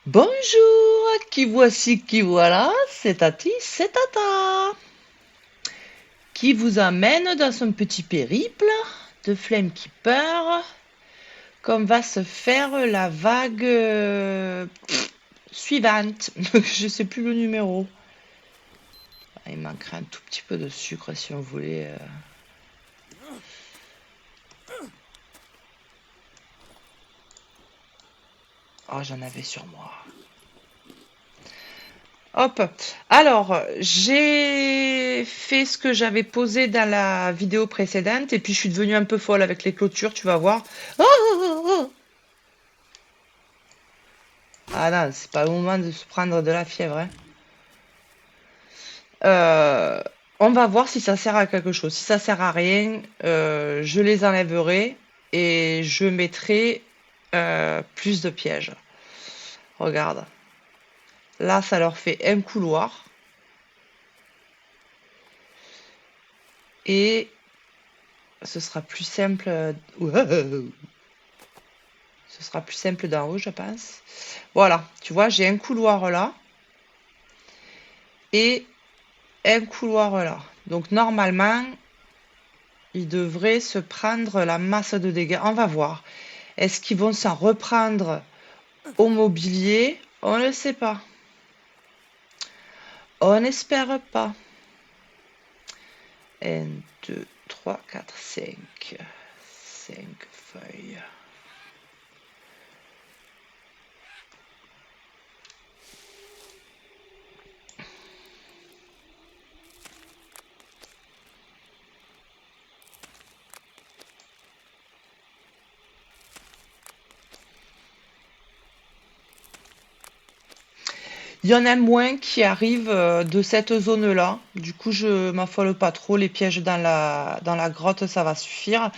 Bonjour, qui voici, qui voilà, c'est Tati, c'est Tata, qui vous amène dans son petit périple de Flamekeeper, comme va se faire la vague suivante. Je sais plus le numéro. Il manquerait un tout petit peu de sucre si on voulait. Oh, j'en avais sur moi. Hop. Alors, j'ai fait ce que j'avais posé dans la vidéo précédente et puis je suis devenue un peu folle avec les clôtures, tu vas voir. Oh, oh, oh, oh. Ah non, c'est pas le moment de se prendre de la fièvre, hein. Euh, on va voir si ça sert à quelque chose. Si ça sert à rien, je les enlèverai et je mettrai plus de pièges. Regarde. Là, ça leur fait un couloir. Et ce sera plus simple. Wow. Ce sera plus simple d'en haut, je pense. Voilà, tu vois, j'ai un couloir là et un couloir là. Donc normalement, ils devraient se prendre la masse de dégâts. On va voir. Est-ce qu'ils vont s'en reprendre au mobilier? On ne sait pas. On n'espère pas. 1, 2, 3, 4, 5. 5 feuilles. Il y en a moins qui arrivent de cette zone-là. Du coup, je m'affole pas trop. Les pièges dans la grotte, ça va suffire.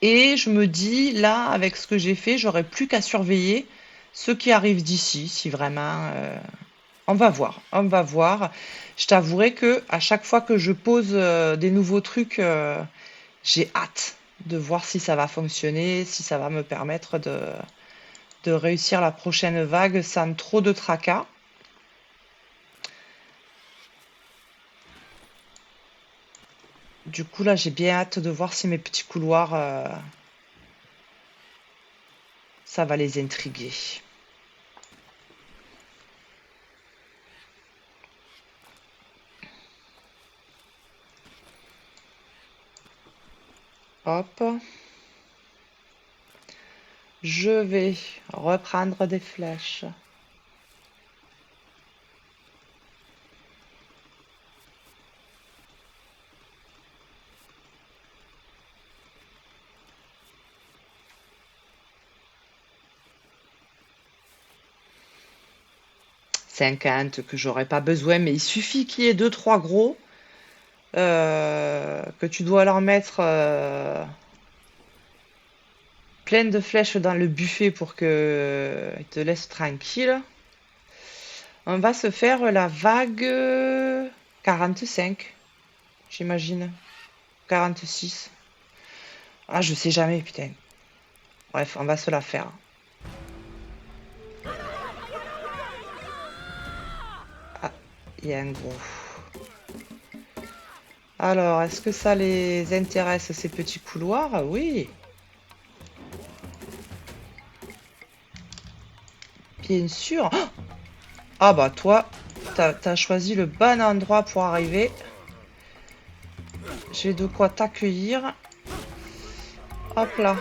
Et je me dis, là, avec ce que j'ai fait, j'aurais plus qu'à surveiller ceux qui arrivent d'ici, si vraiment. On va voir, on va voir. Je t'avouerai que à chaque fois que je pose des nouveaux trucs, j'ai hâte de voir si ça va fonctionner, si ça va me permettre de réussir la prochaine vague sans trop de tracas. Du coup, là, j'ai bien hâte de voir si mes petits couloirs, ça va les intriguer. Hop. Je vais reprendre des flèches. Cinquante que j'aurais pas besoin, mais il suffit qu'il y ait deux, trois gros que tu dois leur mettre plein de flèches dans le buffet pour que ils te laissent tranquille. On va se faire la vague 45, j'imagine. 46. Ah, je sais jamais, putain. Bref, on va se la faire. Ah, il y a un gros. Alors, est-ce que ça les intéresse, ces petits couloirs? Oui, bien sûr. Ah bah toi, t'as choisi le bon endroit pour arriver. J'ai de quoi t'accueillir. Hop là.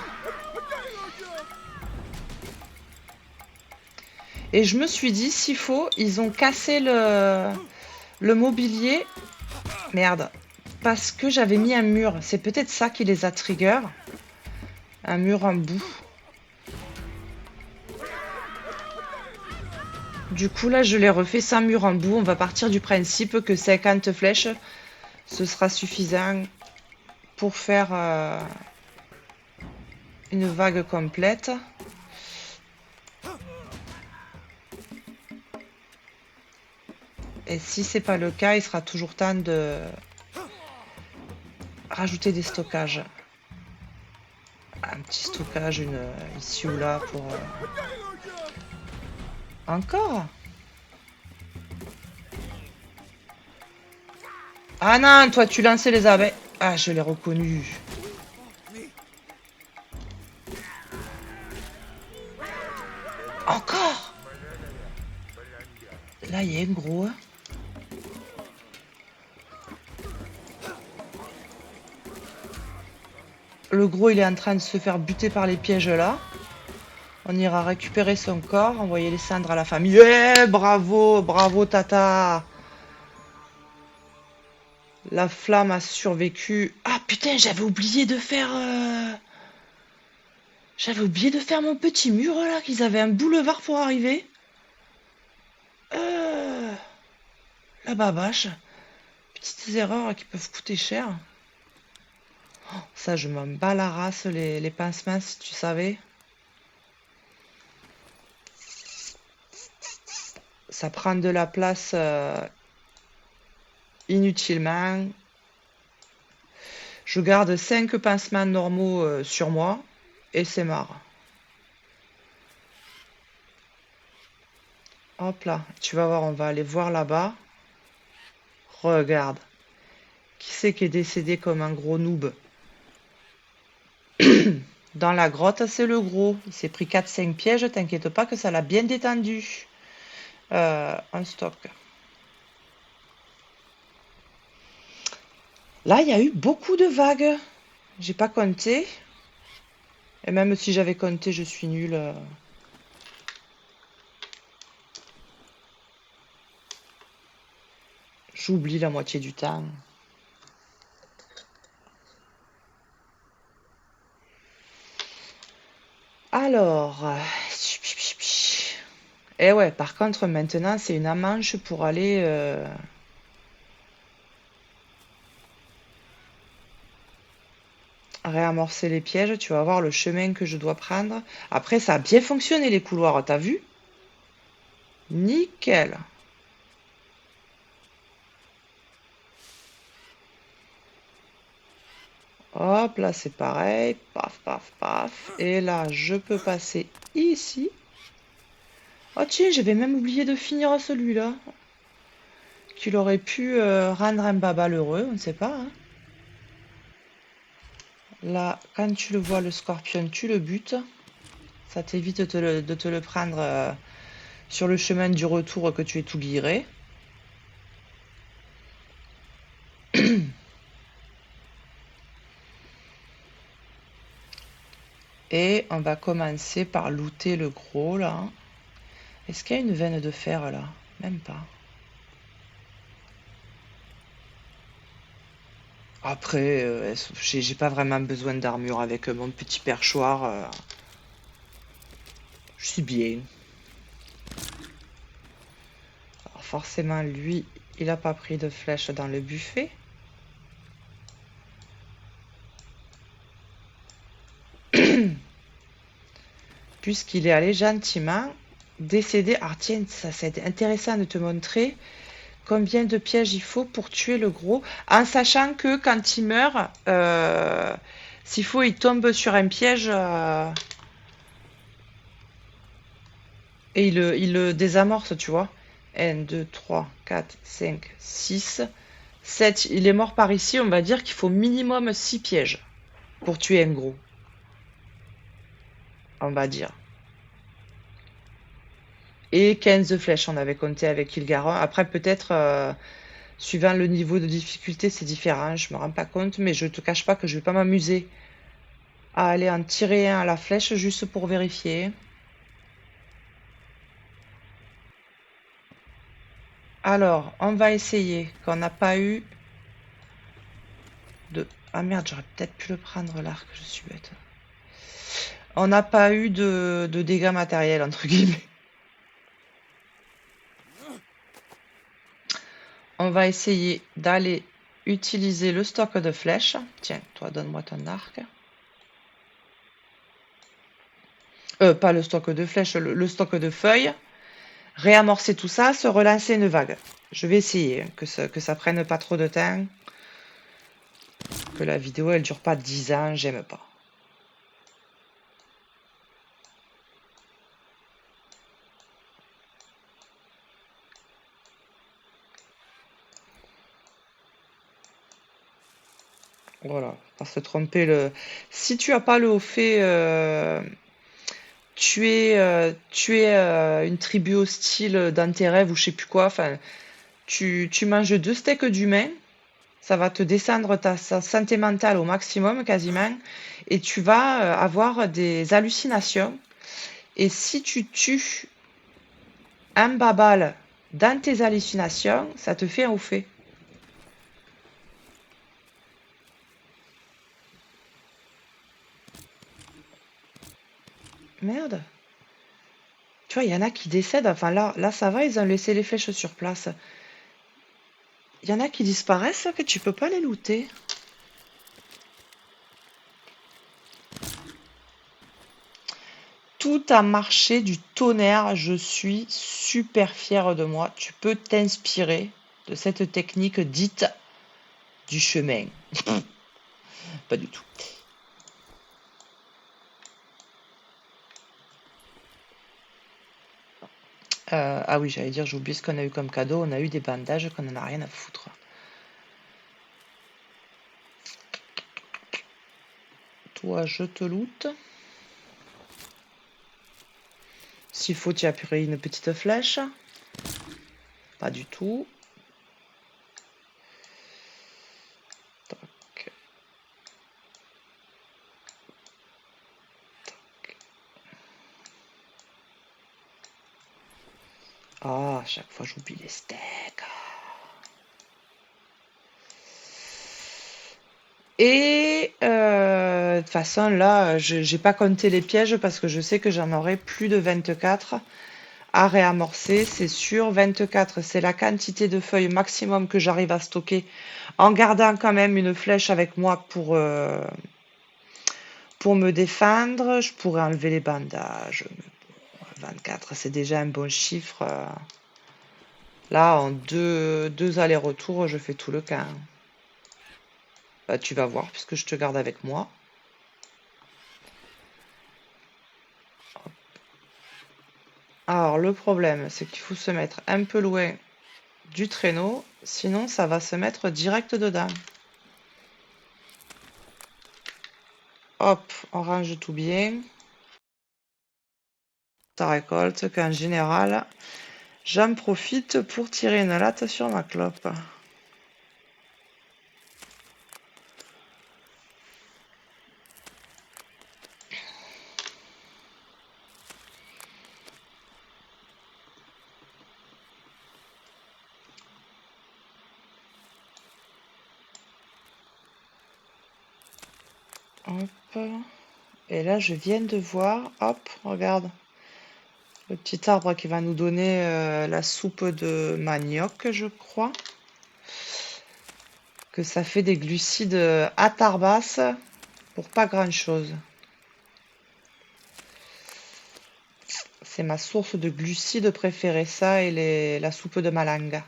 Et je me suis dit, s'il faut, ils ont cassé le mobilier. Merde. Parce que j'avais mis un mur. C'est peut-être ça qui les a trigger. Un mur en bout. Du coup, là, je l'ai refait sans mur en bout. On va partir du principe que 50 flèches, ce sera suffisant pour faire une vague complète. Et si c'est pas le cas, il sera toujours temps de rajouter des stockages. Un petit stockage ici ou là pour... Encore? Ah non, toi tu lançais les abeilles. Ah, je l'ai reconnu. Encore? Là, il y a un gros. Hein. Le gros, il est en train de se faire buter par les pièges là. On ira récupérer son corps, envoyer les cendres à la famille. Eh, bravo, bravo Tata. La flamme a survécu. Ah putain, j'avais oublié de faire mon petit mur là, qu'ils avaient un boulevard pour arriver. Euh... La babache. Petites erreurs qui peuvent coûter cher. Ça, je m'en bats la race, les pansements, si tu savais. Ça prend de la place inutilement. Je garde 5 pansements normaux sur moi. Et c'est marre. Hop là, tu vas voir, on va aller voir là-bas. Regarde. Qui c'est qui est décédé comme un gros noob? Dans la grotte, c'est le gros. Il s'est pris 4-5 pièges, t'inquiète pas que ça l'a bien détendu. Un stock. Là, il y a eu beaucoup de vagues. J'ai pas compté. Et même si j'avais compté, je suis nulle. J'oublie la moitié du temps. Alors. Et ouais, par contre, maintenant, c'est une manche pour aller réamorcer les pièges. Tu vas voir le chemin que je dois prendre. Après, ça a bien fonctionné, les couloirs, t'as vu? Nickel. Hop, là, c'est pareil. Paf, paf, paf. Et là, je peux passer ici. Oh tiens, j'avais même oublié de finir celui-là. Qu'il aurait pu rendre un baba heureux, on ne sait pas. Hein. Là, quand tu le vois, le scorpion, tu le butes. Ça t'évite de te le prendre sur le chemin du retour que tu es tout guiré. Et on va commencer par looter le gros, là. Est-ce qu'il y a une veine de fer, là? Même pas. Après, j'ai pas vraiment besoin d'armure avec mon petit perchoir. Je suis bien. Alors forcément, lui, il a pas pris de flèche dans le buffet. Puisqu'il est allé gentiment décéder. Ah tiens, ça c'est intéressant de te montrer combien de pièges il faut pour tuer le gros, en sachant que quand il meurt, s'il faut, il tombe sur un piège et il le désamorce, tu vois. 1, 2, 3, 4, 5, 6, 7. Il est mort par ici, on va dire qu'il faut minimum 6 pièges pour tuer un gros. On va dire. Et 15 flèches, on avait compté avec Ilgaron. Après, peut-être, suivant le niveau de difficulté, c'est différent. Je me rends pas compte, mais je te cache pas que je vais pas m'amuser à aller en tirer un à la flèche juste pour vérifier. Alors, on va essayer qu'on n'a pas eu de... Ah merde, j'aurais peut-être pu le prendre l'arc, je suis bête. On n'a pas eu de dégâts matériels, entre guillemets. On va essayer d'aller utiliser le stock de flèches. Tiens, toi, donne-moi ton arc. Pas le stock de flèches, le stock de feuilles. Réamorcer tout ça, se relancer une vague. Je vais essayer que ça prenne pas trop de temps. Que la vidéo, elle dure pas 10 ans, j'aime pas. Voilà, pas se tromper. Si tu as pas le haut fait, tu es une tribu hostile dans tes rêves ou je sais plus quoi. Enfin, tu manges 2 steaks d'humain, ça va te descendre ta santé mentale au maximum quasiment, et tu vas avoir des hallucinations. Et si tu tues un babal dans tes hallucinations, ça te fait un haut fait. Merde. Tu vois, il y en a qui décèdent. Enfin, là, ça va, ils ont laissé les flèches sur place. Il y en a qui disparaissent que tu peux pas les looter. Tout a marché du tonnerre. Je suis super fière de moi. Tu peux t'inspirer de cette technique dite du chemin. Pas du tout. Ah oui, j'allais dire, j'ai oublié ce qu'on a eu comme cadeau. On a eu des bandages qu'on en a rien à foutre. Toi, je te loot. S'il faut, tu as pris une petite flèche. Pas du tout. Tac. Ah, à chaque fois j'oublie les steaks. Et de toute façon, là, j'ai pas compté les pièges parce que je sais que j'en aurai plus de 24 à réamorcer, c'est sûr. 24, c'est la quantité de feuilles maximum que j'arrive à stocker en gardant quand même une flèche avec moi pour me défendre. Je pourrais enlever les bandages. 24, c'est déjà un bon chiffre. Là, en deux allers-retours, je fais tout le cas, hein. Bah, tu vas voir, puisque je te garde avec moi. Alors, le problème, c'est qu'il faut se mettre un peu loin du traîneau, sinon ça va se mettre direct dedans. Hop, on range tout bien. Ça récolte qu'en général, j'en profite pour tirer une latte sur ma clope. Hop. Et là, je viens de voir, hop, regarde, le petit arbre qui va nous donner la soupe de manioc, je crois. Que ça fait des glucides à tarbasse pour pas grand-chose. C'est ma source de glucides préférée, ça et la soupe de malanga.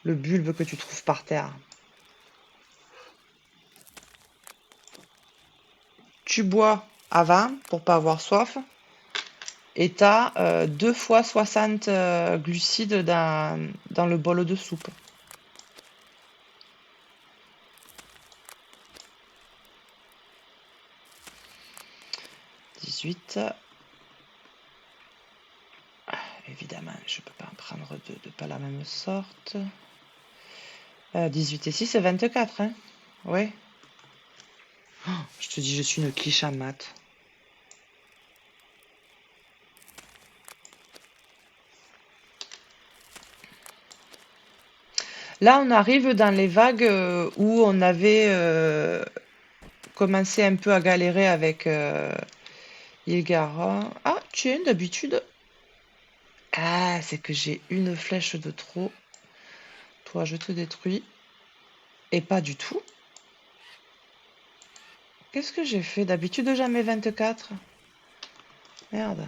Le bulbe que tu trouves par terre. Tu bois avant pour pas avoir soif. Et t'as 2 fois 60 glucides dans le bol de soupe. 18. Évidemment, je peux pas en prendre de pas la même sorte. 18 et 6, c'est 24, hein? Ouais. Oh, je te dis, je suis une quiche en maths. Là, on arrive dans les vagues où on avait commencé un peu à galérer avec Ilgara. Ah, tiens, d'habitude. Ah, c'est que j'ai une flèche de trop. Toi, je te détruis. Et pas du tout. Qu'est-ce que j'ai fait? D'habitude, jamais 24. Merde.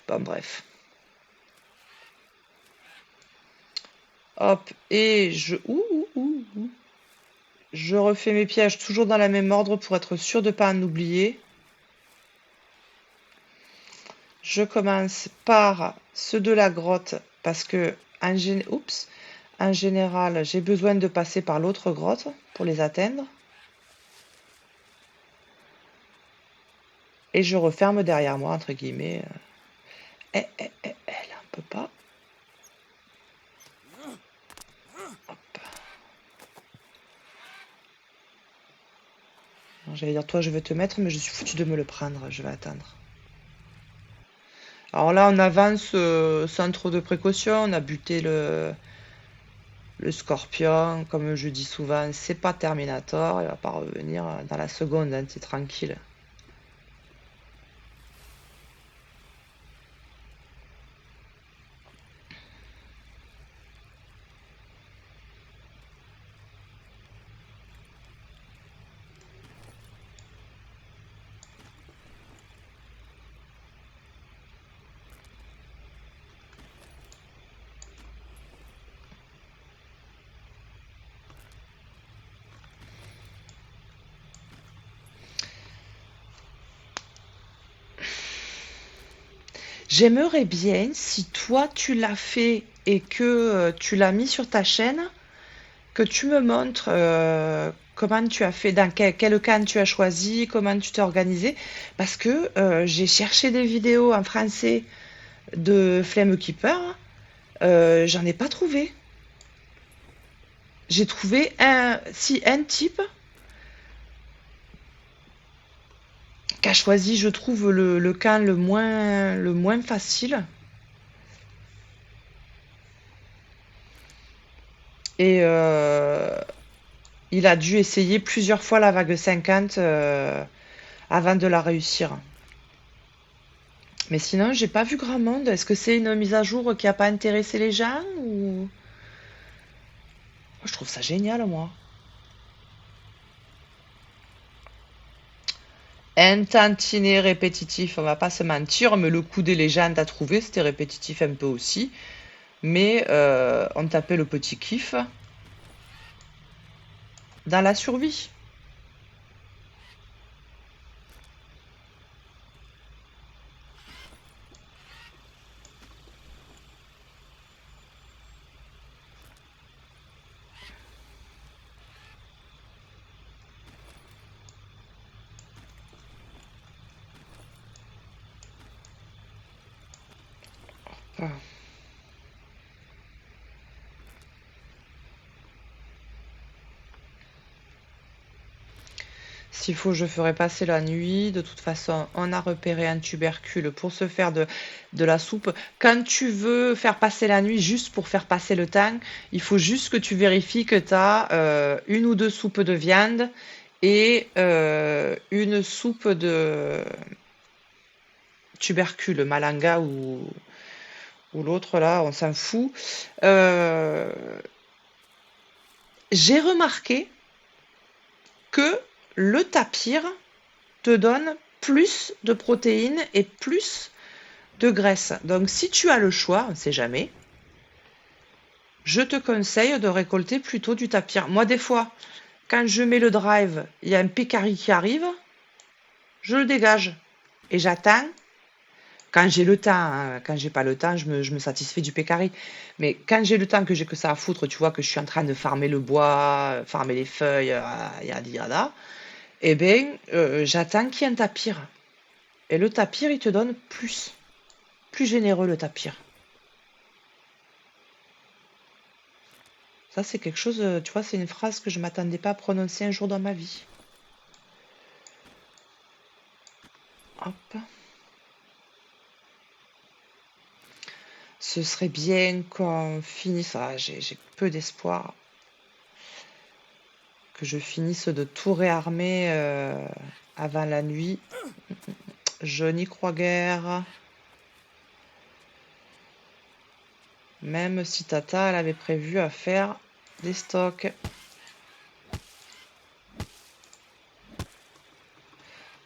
Bon, bref. Hop, et je... ouh. Je refais mes pièges toujours dans la même ordre pour être sûr de ne pas en oublier. Je commence par ceux de la grotte parce que oups, En général, j'ai besoin de passer par l'autre grotte pour les atteindre. Et je referme derrière moi, entre guillemets. Là, on peut pas. Hop. J'allais dire, toi, je veux te mettre, mais je suis foutu de me le prendre. Je vais attendre. Alors là, on avance sans trop de précaution. On a buté le scorpion. Comme je dis souvent, c'est pas Terminator. Il va pas revenir dans la seconde, hein, c'est tranquille. J'aimerais bien, si toi tu l'as fait et que tu l'as mis sur ta chaîne, que tu me montres comment tu as fait, dans quel camp tu as choisi, comment tu t'es organisé, parce que j'ai cherché des vidéos en français de Flame Keeper, j'en ai pas trouvé. J'ai trouvé un type qui a choisi, je trouve, le camp le moins facile. Et il a dû essayer plusieurs fois la vague 50 avant de la réussir. Mais sinon, j'ai pas vu grand monde. Est-ce que c'est une mise à jour qui a pas intéressé les gens ou... Je trouve ça génial, moi. Un tantinet répétitif, on va pas se mentir, mais le coup des légendes à trouver, c'était répétitif un peu aussi. Mais on tapait le petit kiff dans la survie. Enfin, s'il faut, je ferai passer la nuit. De toute façon, on a repéré un tubercule pour se faire de la soupe. Quand tu veux faire passer la nuit juste pour faire passer le temps, il faut juste que tu vérifies que tu as une ou deux soupes de viande et une soupe de tubercule, malanga ou l'autre là, on s'en fout. Euh, j'ai remarqué que le tapir te donne plus de protéines et plus de graisse. Donc si tu as le choix, on ne sait jamais, je te conseille de récolter plutôt du tapir. Moi, des fois, quand je mets le drive, il y a un pécari qui arrive, je le dégage et j'attends. Quand j'ai le temps, hein, quand j'ai pas le temps, je me satisfais du pécari. Mais quand j'ai le temps, que j'ai que ça à foutre, tu vois, que je suis en train de farmer le bois, farmer les feuilles, yada yada, eh bien, j'attends qu'il y ait un tapir. Et le tapir, il te donne plus. Plus généreux, le tapir. Ça, c'est quelque chose, tu vois, c'est une phrase que je m'attendais pas à prononcer un jour dans ma vie. Hop. Ce serait bien qu'on finisse. Ah, j'ai peu d'espoir que je finisse de tout réarmer avant la nuit. Je n'y crois guère. Même si Tata, elle avait prévu à faire des stocks.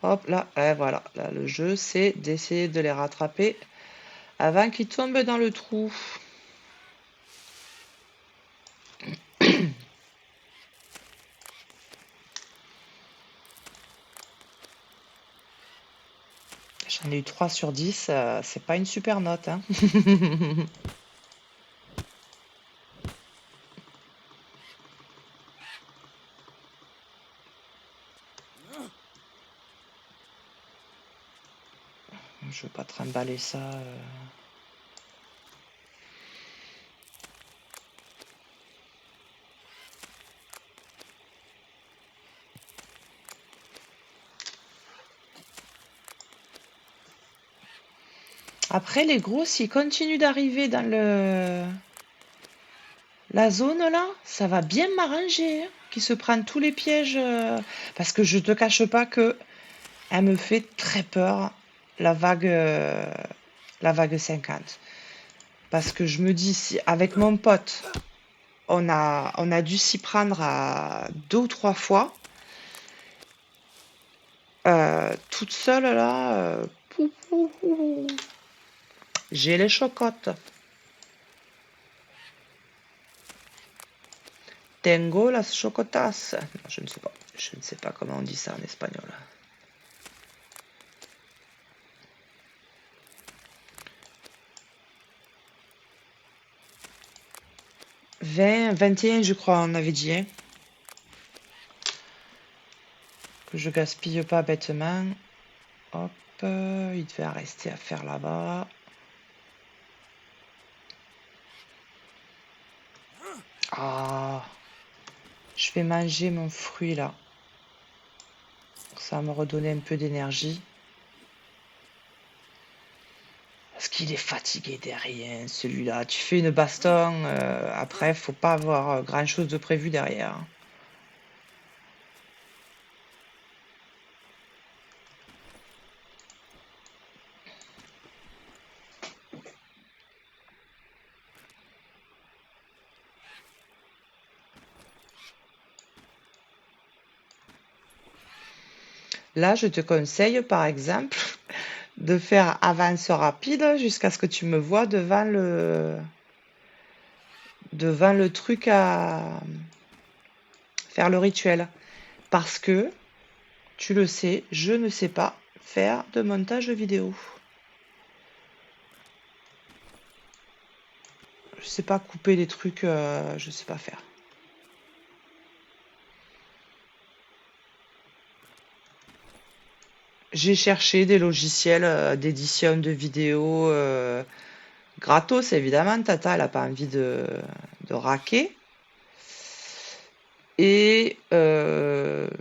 Hop là, et voilà. Là, le jeu, c'est d'essayer de les rattraper avant qu'ils tombent dans le trou. J'en ai eu 3 sur 10, c'est pas une super note, hein. Je veux pas trimballer ça. Après, les gros, s'ils continuent d'arriver dans la zone là, ça va bien m'arranger, hein, qu'ils se prennent tous les pièges. Parce que je te cache pas que elle me fait très peur, la vague, euh, la vague 50. Parce que je me dis, si avec mon pote, on a dû s'y prendre à 2 ou 3 fois, toute seule là, pou, pou, pou, j'ai les chocottes. Tengo las chocotas. Non, je ne sais pas. Je ne sais pas comment on dit ça en espagnol. 20, 21, je crois, on avait dit, hein, que je gaspille pas bêtement. Hop, il devait en rester à faire là-bas. Ah, je vais manger mon fruit là. Ça va me redonner un peu d'énergie. Parce qu'il est fatigué derrière, celui-là. Tu fais une baston, après, faut pas avoir grand-chose de prévu derrière. Là, je te conseille, par exemple, de faire avance rapide jusqu'à ce que tu me vois devant le truc à faire le rituel. Parce que, tu le sais, je ne sais pas faire de montage vidéo. Je sais pas couper les trucs, je sais pas faire. J'ai cherché des logiciels d'édition de vidéos gratos, évidemment. Tata, elle a pas envie de raquer. Et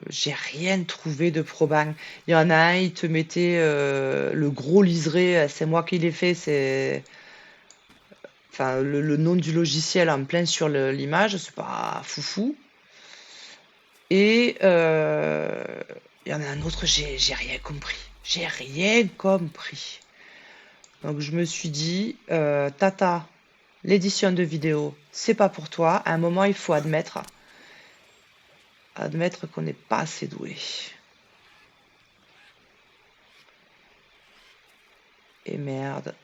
j'ai rien trouvé de probant. Il y en a un, il te mettait le gros liseré, c'est moi qui l'ai fait, c'est enfin le nom du logiciel en plein sur l'image, c'est pas foufou. Et il y en a un autre, j'ai rien compris. J'ai rien compris. Donc je me suis dit, Tata, l'édition de vidéo, c'est pas pour toi. À un moment, il faut admettre qu'on n'est pas assez doué. Et merde,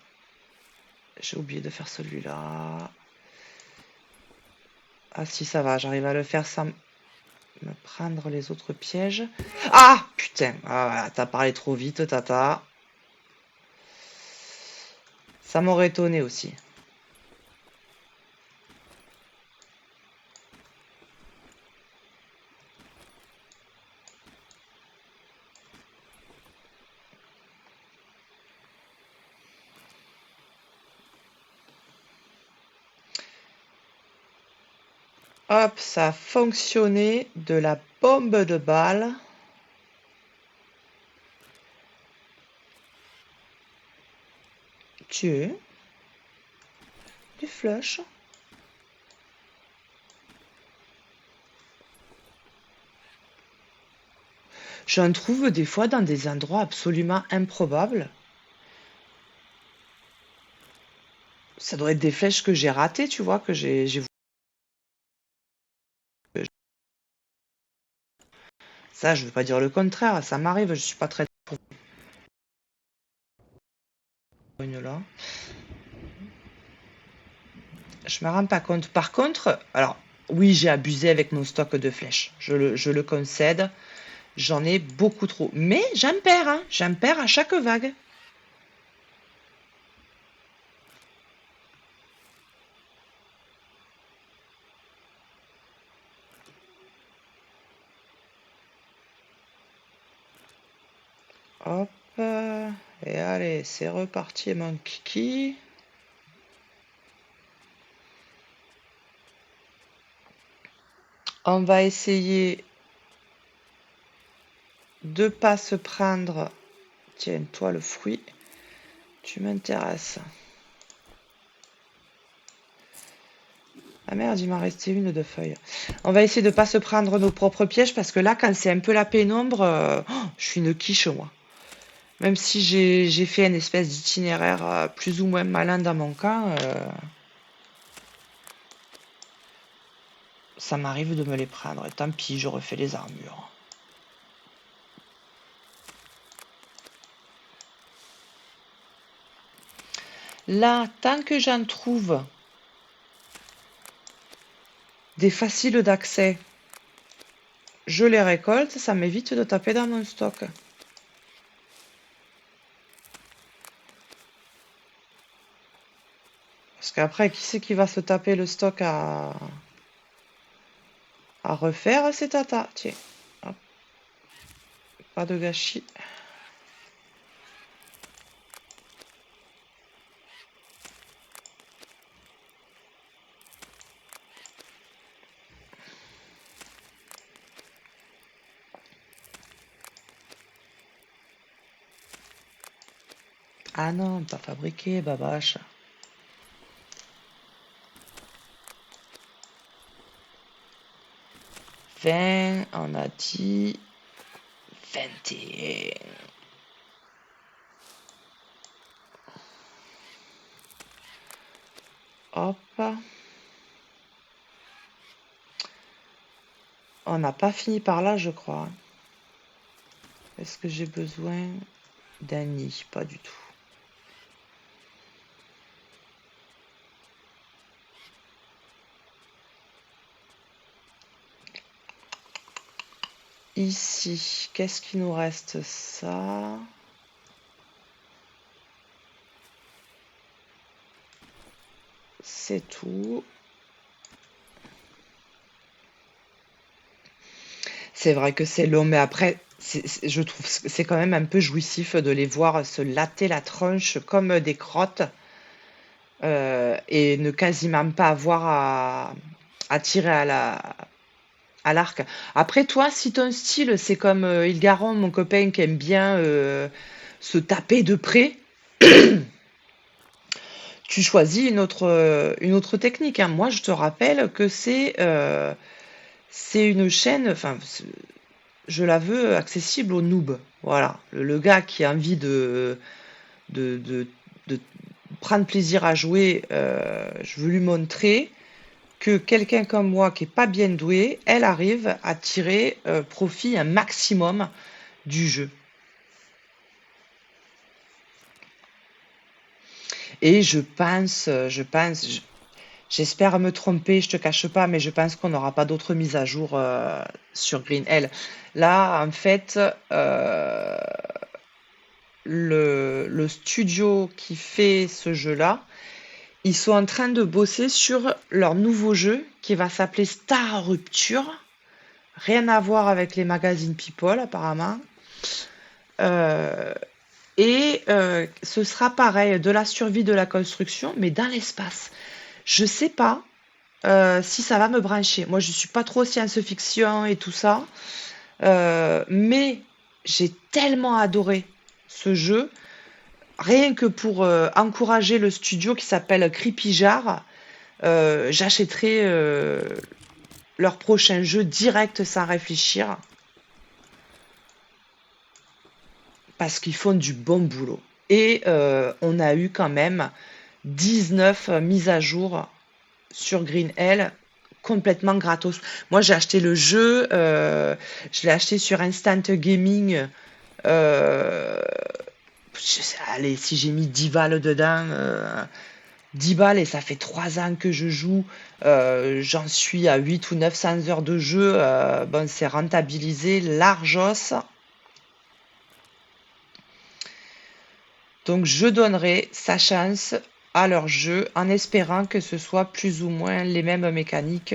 j'ai oublié de faire celui-là. Ah si, ça va, j'arrive à le faire sans me prendre les autres pièges. Ah putain, ah, voilà, t'as parlé trop vite, Tata. Ça m'aurait étonné aussi. Hop, ça a fonctionné de la bombe de balle. Tiens, des flèches. J'en trouve des fois dans des endroits absolument improbables. Ça doit être des flèches que j'ai ratées, tu vois, que j'ai. Ça, je veux pas dire le contraire, ça m'arrive, je suis pas très pour une là. Je me rends pas compte. Par contre, alors, oui, j'ai abusé avec mon stock de flèches. Je le concède. J'en ai beaucoup trop. Mais j'en perds, hein. J'en perds à chaque vague. Hop. Et allez, c'est reparti, mon kiki. On va essayer de pas se prendre. Tiens, toi, le fruit, tu m'intéresses. Ah merde, il m'en restait une de feuilles. On va essayer de pas se prendre nos propres pièges parce que là, quand c'est un peu la pénombre, je suis une quiche, moi. Même si j'ai fait une espèce d'itinéraire plus ou moins malin dans mon cas, ça m'arrive de me les prendre. Et tant pis, je refais les armures. Là, tant que j'en trouve des faciles d'accès, je les récolte, ça m'évite de taper dans mon stock. Parce qu'après, qui c'est qui va se taper le stock à refaire? C'est Tata. Tiens, hop, pas de gâchis. Ah non, pas fabriqué, babache. 20, on a dit 21. Hop. On n'a pas fini par là, je crois. Est-ce que j'ai besoin d'un nid? Pas du tout. Ici, qu'est-ce qui nous reste? Ça. C'est tout. C'est vrai que c'est long, mais après, je trouve que c'est quand même un peu jouissif de les voir se latter la tronche comme des crottes et ne quasiment pas avoir à tirer à l'arc. Après, toi, si ton style, c'est comme Ilgaron, mon copain, qui aime bien se taper de près, tu choisis une autre technique, hein. Moi, je te rappelle que c'est une chaîne, enfin, je la veux accessible aux noobs. Voilà, le gars qui a envie de, de, de prendre plaisir à jouer, je veux lui montrer que quelqu'un comme moi qui est pas bien doué, elle arrive à tirer profit un maximum du jeu. Et j'espère me tromper, je te cache pas, mais je pense qu'on n'aura pas d'autres mises à jour sur Green Hell. Là, en fait, le studio qui fait ce jeu-là, ils sont en train de bosser sur leur nouveau jeu qui va s'appeler Star Rupture. Rien à voir avec les magazines People, apparemment. Euh, ce sera pareil, de la survie de la construction, mais dans l'espace. Je sais pas si ça va me brancher. Moi, je suis pas trop science-fiction et tout ça, mais j'ai tellement adoré ce jeu, rien que pour encourager le studio qui s'appelle Creepy Jar, j'achèterai leur prochain jeu direct sans réfléchir, parce qu'ils font du bon boulot. Et on a eu quand même 19 mises à jour sur Green Hell complètement gratos. Moi, j'ai acheté le jeu, je l'ai acheté sur Instant Gaming. euh, Allez, si j'ai mis 10 balles dedans, 10 balles et ça fait 3 ans que je joue, j'en suis à 8 ou 900 heures de jeu, bon, c'est rentabilisé largos. Donc je donnerai sa chance à leur jeu en espérant que ce soit plus ou moins les mêmes mécaniques.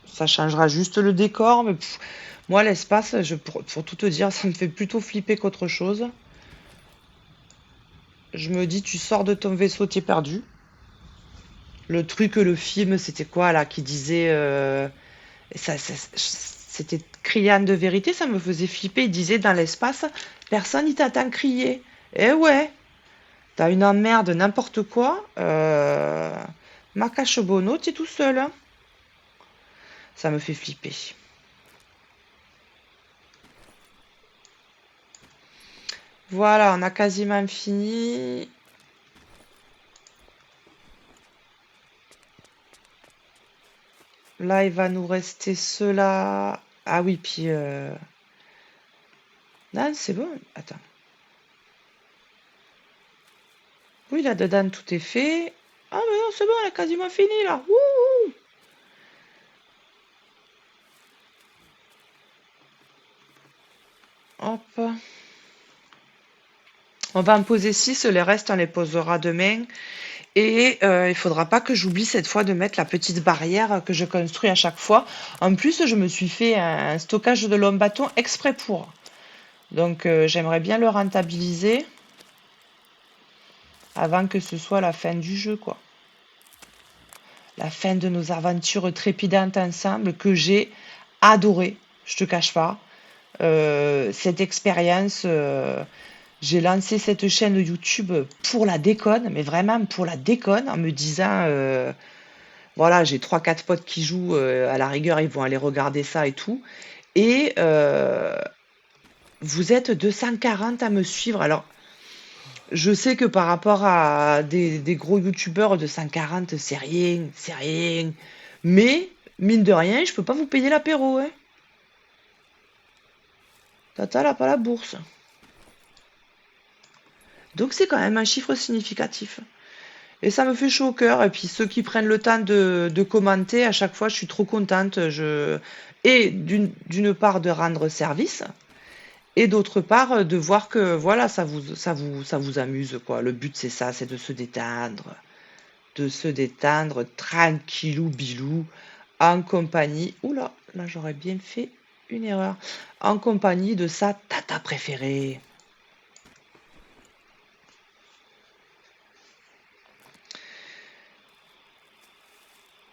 Ça changera juste le décor, mais Moi, l'espace, pour tout te dire, ça me fait plutôt flipper qu'autre chose. Je me dis, tu sors de ton vaisseau, t'es perdu. Le truc, le film, c'était quoi là qui disait c'était criant de vérité, ça me faisait flipper. Il disait dans l'espace, personne n'y t'attend crier. Eh ouais, t'as une emmerde, n'importe quoi. Macache Bono, t'es tout seul, hein. Ça me fait flipper. Voilà, on a quasiment fini. Là, il va nous rester ceux-là. Ah oui, puis... Non, c'est bon. Attends. Oui, là-dedans, tout est fait. Ah, mais non, c'est bon, on a quasiment fini, là. Wouhou. Hop. On va en poser 6, les restes, on les posera demain. Et il faudra pas que j'oublie cette fois de mettre la petite barrière que je construis à chaque fois. En plus, je me suis fait un stockage de l'homme bâton exprès pour. Donc, j'aimerais bien le rentabiliser avant que ce soit la fin du jeu, quoi. La fin de nos aventures trépidantes ensemble que j'ai adoré, je te cache pas. Cette expérience, j'ai lancé cette chaîne YouTube pour la déconne, mais vraiment pour la déconne, en me disant, voilà, j'ai trois quatre potes qui jouent, à la rigueur, ils vont aller regarder ça et tout. Et vous êtes 240 à me suivre. Alors, je sais que par rapport à des gros youtubeurs, 240, c'est rien, c'est rien. Mais, mine de rien, je peux pas vous payer l'apéro, hein. Tata, elle a pas la bourse. Donc c'est quand même un chiffre significatif. Et ça me fait chaud au cœur. Et puis ceux qui prennent le temps de commenter, à chaque fois, je suis trop contente. Et d'une part de rendre service, et d'autre part de voir que voilà, ça vous amuse, quoi. Le but c'est ça, c'est de se détendre tranquillou bilou, en compagnie. Oula, là j'aurais bien fait une erreur. En compagnie de sa tata préférée.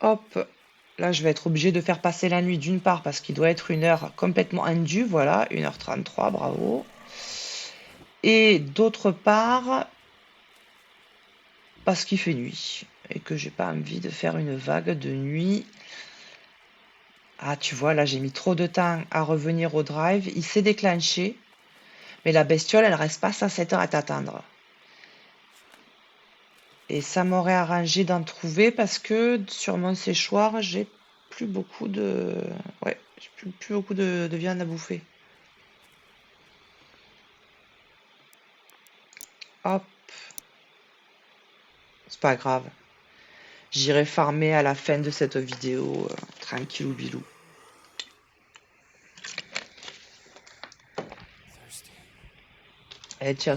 Hop, là, je vais être obligée de faire passer la nuit d'une part parce qu'il doit être une heure complètement indue, voilà, 1h33, bravo. Et d'autre part, parce qu'il fait nuit et que j'ai pas envie de faire une vague de nuit. Ah, tu vois, là, j'ai mis trop de temps à revenir au drive. Il s'est déclenché, mais la bestiole, elle reste pas 107 heures à t'attendre. Et ça m'aurait arrangé d'en trouver parce que sur mon séchoir, j'ai plus beaucoup de... Ouais, j'ai plus beaucoup de viande à bouffer. Hop, c'est pas grave. J'irai farmer à la fin de cette vidéo, tranquillou bilou. Eh, tiens,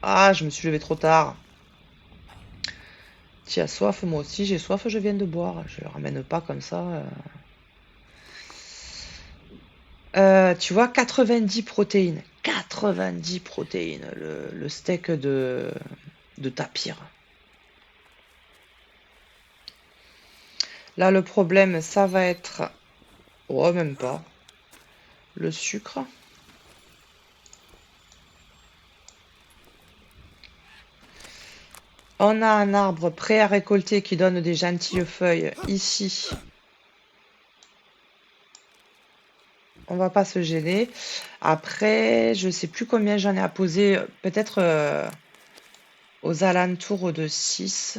ah, je me suis levé trop tard. Tu as soif, moi aussi j'ai soif, je viens de boire. Je le ramène pas comme ça. Tu vois, 90 protéines. 90 protéines, le steak de tapir. Là, le problème, ça va être... Oh, même pas. Le sucre. On a un arbre prêt à récolter qui donne des gentilles feuilles ici. On va pas se gêner. Après, je sais plus combien j'en ai à poser. Peut-être aux alentours de 6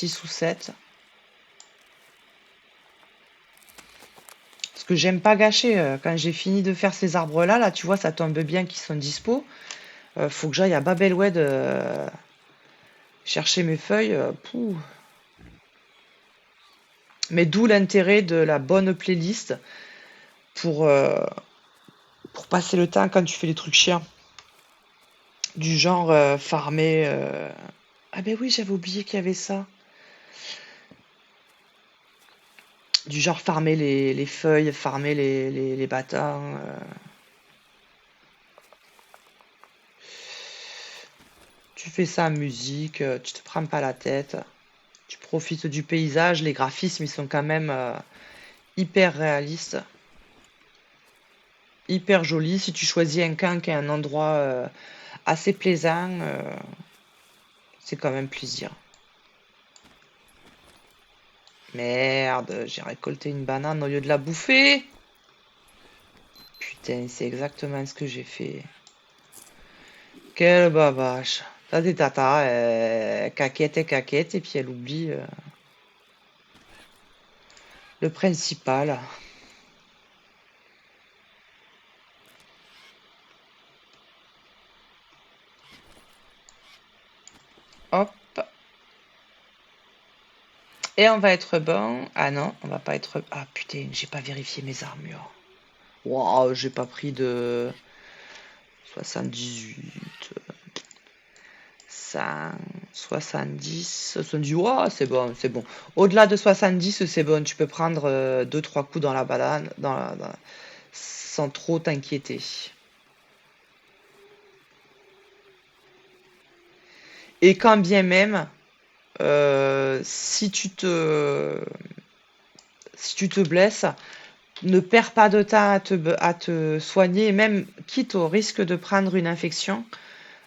ou 7. Parce que j'aime pas gâcher. Quand j'ai fini de faire ces arbres-là, là, tu vois, ça tombe bien qu'ils sont dispo. Faut que j'aille à Babelwed chercher mes feuilles. Pouh. Mais d'où l'intérêt de la bonne playlist pour, euh, pour passer le temps quand tu fais les trucs chiants. Du genre farmer. Ah ben oui, j'avais oublié qu'il y avait ça. Du genre farmer les feuilles, farmer les bâtons. Tu fais ça en musique, tu te prends pas la tête. Tu profites du paysage, les graphismes ils sont quand même hyper réalistes, hyper jolis. Si tu choisis un camp qui est un endroit assez plaisant, c'est quand même plaisir. Merde, j'ai récolté une banane au lieu de la bouffer. Putain, c'est exactement ce que j'ai fait. Quelle bavache. T'as des tatas, caquette et caquette, et puis elle oublie le principal. Hop. Et on va être bon. Ah non, on va pas être... Ah putain, j'ai pas vérifié mes armures. Waouh, j'ai pas pris de 78, 100, 70, 70. Waouh, c'est bon, c'est bon. Au-delà de 70, c'est bon. Tu peux prendre 2-3 coups dans la banane sans trop t'inquiéter. Et quand bien même, si tu te blesses, ne perds pas de temps à te soigner, même quitte au risque de prendre une infection.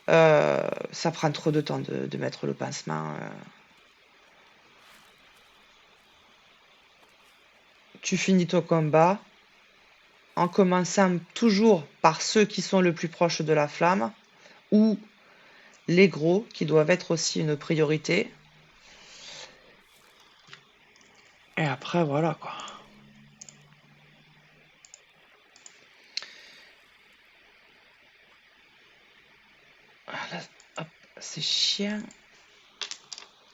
Ça prend trop de temps de mettre le pansement. Tu finis ton combat en commençant toujours par ceux qui sont le plus proches de la flamme ou les gros qui doivent être aussi une priorité. Et après, voilà quoi. Là, hop, c'est chiant.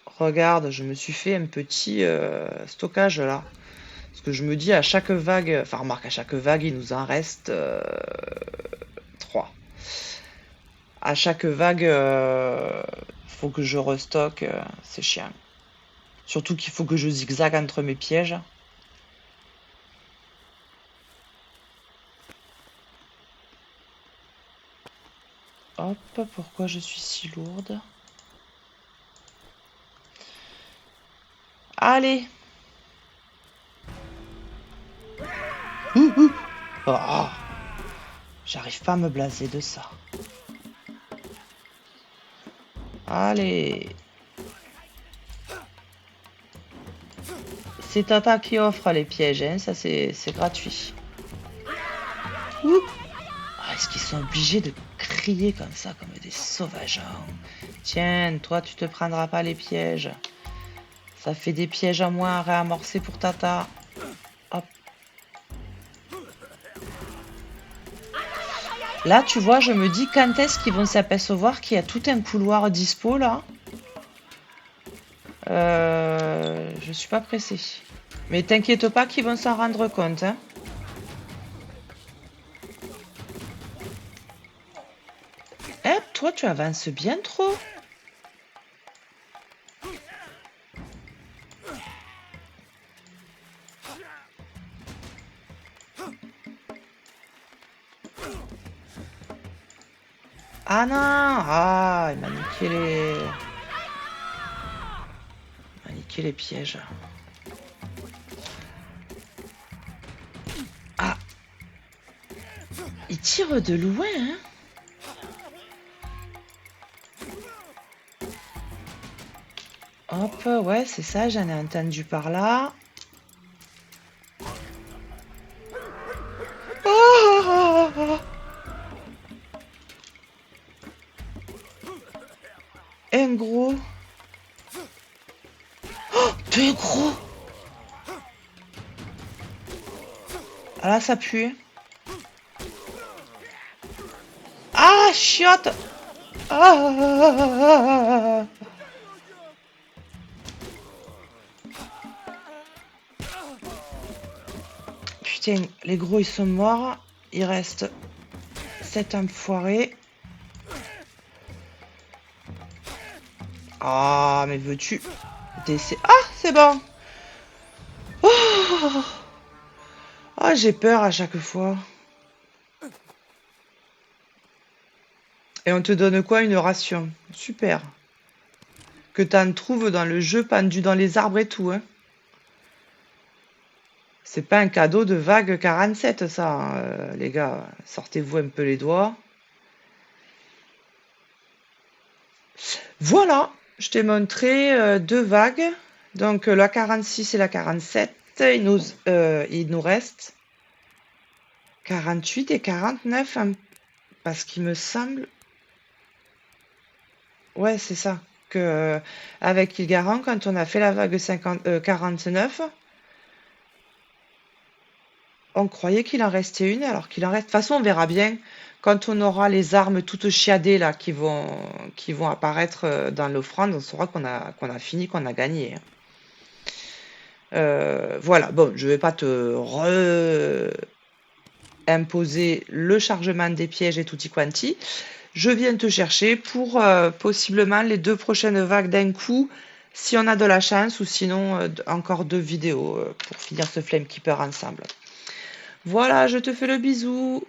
Regarde, je me suis fait un petit stockage là. Parce que je me dis à chaque vague, enfin remarque, à chaque vague, il nous en reste 3. À chaque vague, faut que je restocke, c'est chiant. Surtout qu'il faut que je zigzague entre mes pièges. Hop, pourquoi je suis si lourde? Allez! Oh, j'arrive pas à me blaser de ça. Allez! C'est Tata qui offre les pièges, hein, ça c'est gratuit. Est-ce qu'ils sont obligés de crier comme ça, comme des sauvages? Tiens, toi tu te prendras pas les pièges. Ça fait des pièges à moins à réamorcer pour Tata. Hop. Là, tu vois, je me dis quand est-ce qu'ils vont s'apercevoir qu'il y a tout un couloir dispo là. Je suis pas pressée. Mais t'inquiète pas qu'ils vont s'en rendre compte, hein. Eh, toi, tu avances bien trop. Ah non! Ah, il m'a niqué les pièges. Ah! Il tire de loin, hein? Hop, ouais, c'est ça, j'en ai entendu par là. Oh, un gros. Oh, deux gros. Ah là, ça pue. Ah, chiotte. Ah. Putain, les gros, ils sont morts. Il reste 7 enfoirés. Ah, mais veux-tu... Ah, c'est bon. Oh, ah, j'ai peur à chaque fois. Et on te donne quoi? Une ration. Super. Que t'en trouves dans le jeu pendu dans les arbres et tout, hein. C'est pas un cadeau de vague 47, ça, hein, les gars. Sortez-vous un peu les doigts. Voilà, je t'ai montré deux vagues. Donc la 46 et la 47. Il nous reste 48 et 49, hein, parce qu'il me semble. Ouais, c'est ça. Que avec Ilgaran, quand on a fait la vague 49, on croyait qu'il en restait une, alors qu'il en reste. De toute façon, on verra bien quand on aura les armes toutes chiadées là qui vont apparaître dans l'offrande, on saura qu'on a fini, qu'on a gagné, hein. Voilà, bon, je vais pas te imposer le chargement des pièges et tutti quanti. Je viens te chercher pour possiblement les deux prochaines vagues d'un coup, si on a de la chance, ou sinon encore deux vidéos pour finir ce Flame Keeper ensemble. Voilà, je te fais le bisou.